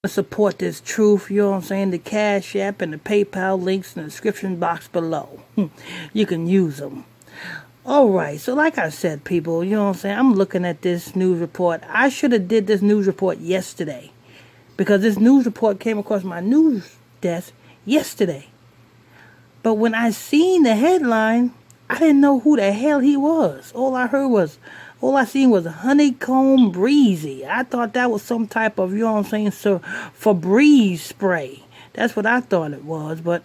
Support this truth, you know what I'm saying? The Cash App and the PayPal links in the description box below. You can use them. Alright, so like I said, people, you know what I'm saying? I'm looking at this news report. I should have did this news report yesterday, because this news report came across my news desk yesterday. But when I seen the headline, I didn't know who the hell he was. All I seen was Honeykomb Breezy. I thought that was some type of, you know what I'm saying, so Febreze spray. That's what I thought it was. But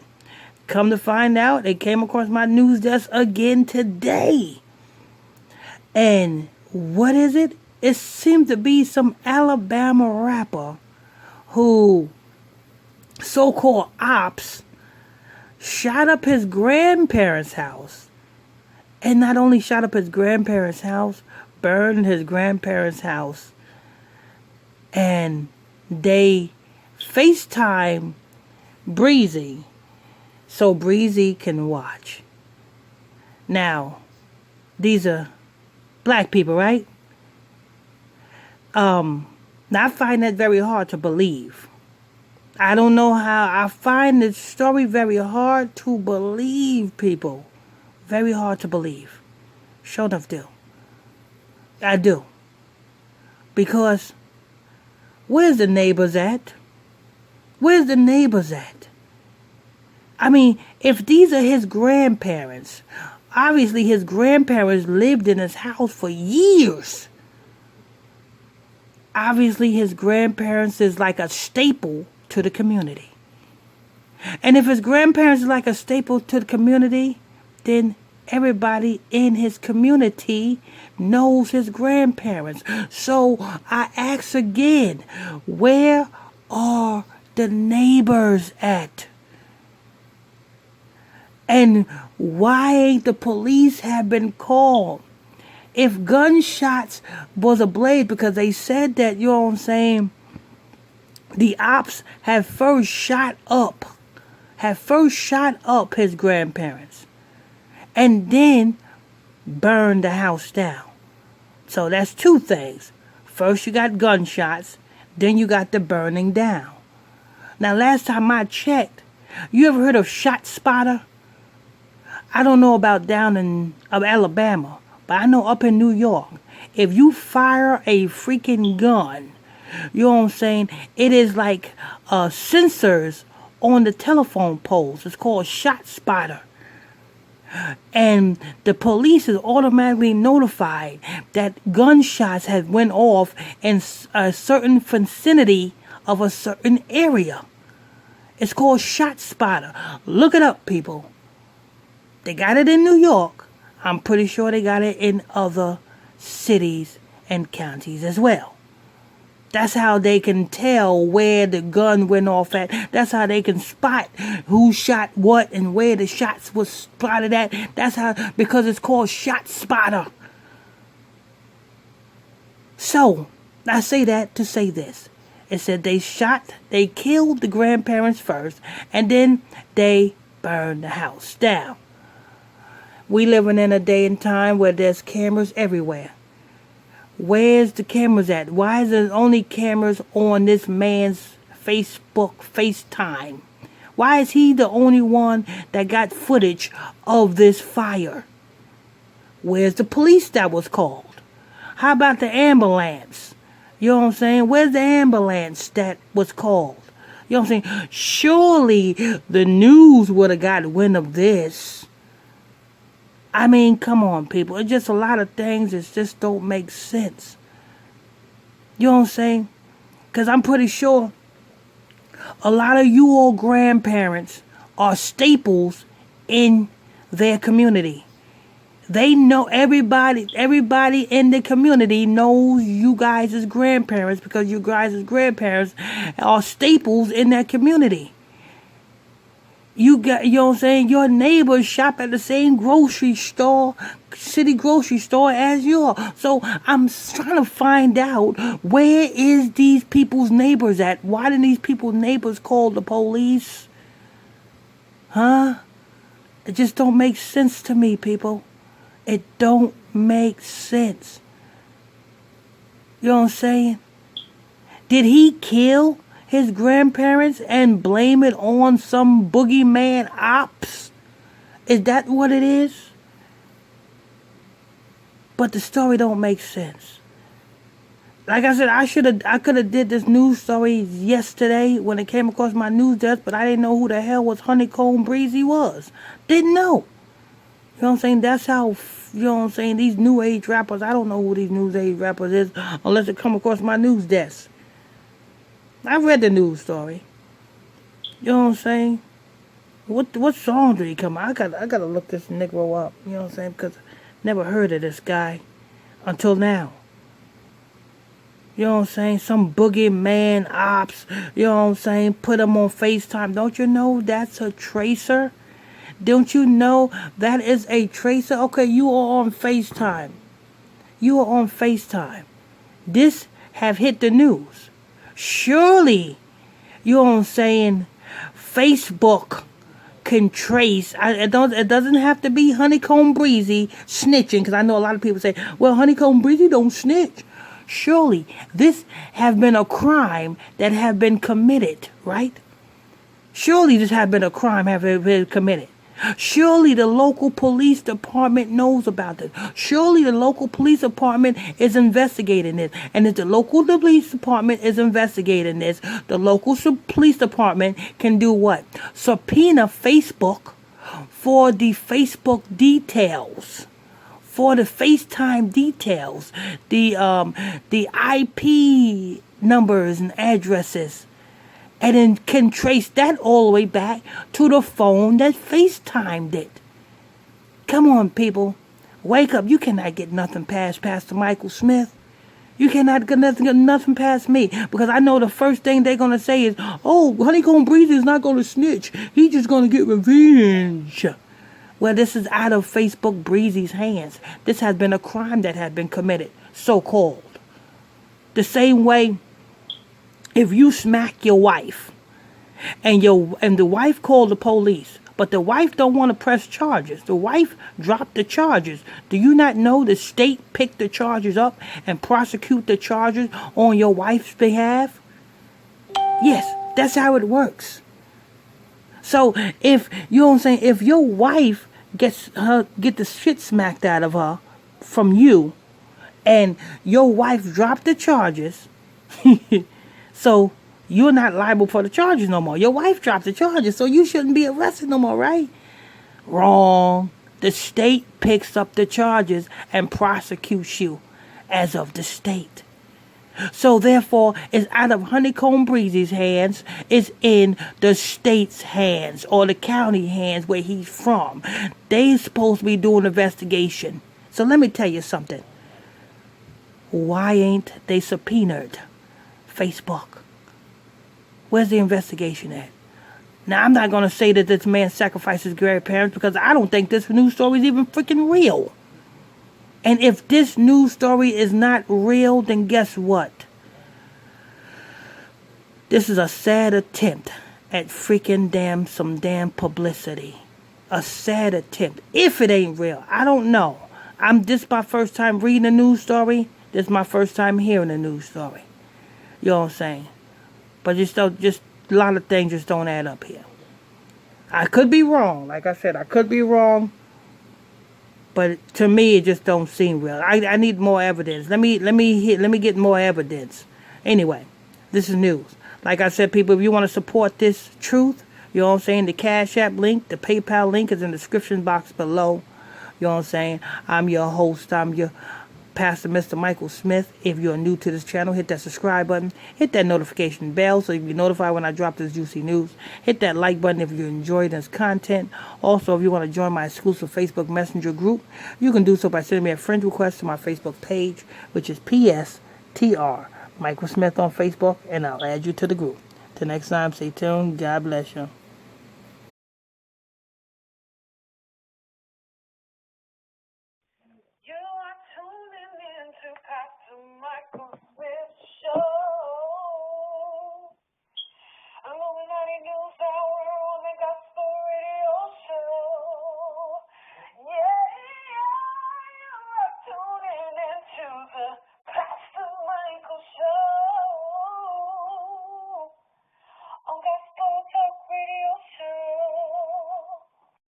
come to find out, it came across my news desk again today. And what is it? It seemed to be some Alabama rapper who, so-called ops, shot up his grandparents' house. And not only shot up his grandparents' house, burned his grandparents' house. And they FaceTime Breezy so Breezy can watch. Now, these are black people, right? Now I find that very hard to believe. I don't know how. I find this story very hard to believe, people. Very hard to believe. Sure enough do. I do. Because where's the neighbors at? Where's the neighbors at? I mean, if these are his grandparents, obviously his grandparents lived in his house for years. Obviously his grandparents is like a staple to the community. And if his grandparents is like a staple to the community, then everybody in his community knows his grandparents. So I ask again, where are the neighbors at? And why ain't the police have been called? If gunshots was ablaze, because they said that, you know what I'm saying, the ops have first shot up his grandparents and then burned the house down. So that's two things. First you got gunshots, then you got the burning down. Now last time I checked, you ever heard of Shot Spotter? I don't know about down in Alabama, but I know up in New York, if you fire a freaking gun, you know what I'm saying, it is like sensors on the telephone poles. It's called Shot Spotter. And the police is automatically notified that gunshots have went off in a certain vicinity of a certain area. It's called Shot Spotter. Look it up, people. They got it in New York. I'm pretty sure they got it in other cities and counties as well. That's how they can tell where the gun went off at. That's how they can spot who shot what and where the shots was spotted at. That's how, because it's called Shot Spotter. So, I say that to say this. It said they killed the grandparents first, and then they burned the house down. We living in a day and time where there's cameras everywhere. Where's the cameras at? Why is there only cameras on this man's Facebook FaceTime? Why is he the only one that got footage of this fire? Where's the police that was called? How about the ambulance? You know what I'm saying? Where's the ambulance that was called? You know what I'm saying? Surely the news would have got wind of this. I mean, come on, people. It's just a lot of things that just don't make sense. You know what I'm saying? Because I'm pretty sure a lot of you old grandparents are staples in their community. They know everybody in the community knows you guys as grandparents because you guys as grandparents are staples in that community. You know what I'm saying? Your neighbors shop at the same grocery store, city grocery store as you are. So I'm trying to find out, where is these people's neighbors at? Why didn't these people's neighbors call the police? Huh? It just don't make sense to me, people. It don't make sense. You know what I'm saying? Did he kill his grandparents and blame it on some boogeyman ops? Is that what it is? But the story don't make sense. Like I said, I could have did this news story yesterday when it came across my news desk, but I didn't know who the hell was Joneykomb Brezy was. Didn't know. You know what I'm saying? That's how, you know what I'm saying, these new age rappers, I don't know who these new age rappers is unless it come across my news desk. I read the news story. You know what I'm saying? What song did he come out? I gotta look this Negro up. You know what I'm saying? Because I never heard of this guy until now. You know what I'm saying? Some boogeyman ops. You know what I'm saying? Put him on FaceTime. Don't you know that's a tracer? Don't you know that is a tracer? Okay, you are on FaceTime. You are on FaceTime. This have hit the news. Surely, you know what I'm saying, Facebook can trace. It doesn't have to be Joneykomb Brezy snitching, because I know a lot of people say, well, Joneykomb Brezy don't snitch. Surely, this have been a crime that have been committed, right? Surely this have been a crime have been committed. Surely the local police department knows about this. Surely the local police department is investigating this. And if the local police department is investigating this, the local police department can do what? Subpoena Facebook for the Facebook details. For the FaceTime details. The IP numbers and addresses. And then can trace that all the way back to the phone that FaceTimed it. Come on, people. Wake up. You cannot get nothing past Pastor Michael Smith. You cannot get nothing past me. Because I know the first thing they're going to say is, oh, Joneykomb Brezy is not going to snitch. He's just going to get revenge. Well, this is out of Facebook Breezy's hands. This has been a crime that has been committed, so-called. The same way, if you smack your wife and the wife called the police, but the wife don't want to press charges, the wife dropped the charges, do you not know the state picked the charges up and prosecute the charges on your wife's behalf? Yes, that's how it works. So if, you know what I'm saying, if your wife get the shit smacked out of her from you and your wife dropped the charges, so you're not liable for the charges no more. Your wife dropped the charges, so you shouldn't be arrested no more, right? Wrong. The state picks up the charges and prosecutes you as of the state. So therefore, it's out of Joneykomb Breezy's hands. It's in the state's hands or the county hands where he's from. They supposed to be doing investigation. So let me tell you something. Why ain't they subpoenaed Facebook? Where's the investigation at? Now, I'm not going to say that this man sacrificed his grandparents because I don't think this news story is even freaking real. And if this news story is not real, then guess what? This is a sad attempt at freaking some damn publicity. A sad attempt. If it ain't real, I don't know. This is my first time reading a news story. This is my first time hearing a news story. You know what I'm saying? But just a lot of things just don't add up here. I could be wrong. Like I said, I could be wrong. But to me, it just don't seem real. I need more evidence. Let me get more evidence. Anyway, this is news. Like I said, people, if you want to support this truth, you know what I'm saying, the Cash App link, the PayPal link is in the description box below. You know what I'm saying? I'm your host. I'm your Pastor Mr. Michael Smith. If you're new to this channel, hit that subscribe button, hit that notification bell so you can be notified when I drop this juicy news. Hit that like button if you enjoy this content. Also, if you want to join my exclusive Facebook Messenger group, you can do so by sending me a friend request to my Facebook page, which is PSTR Michael Smith on Facebook, and I'll add you to the group. Till next time, stay tuned. God bless you. You are tuning in to Pastor Michael Smith.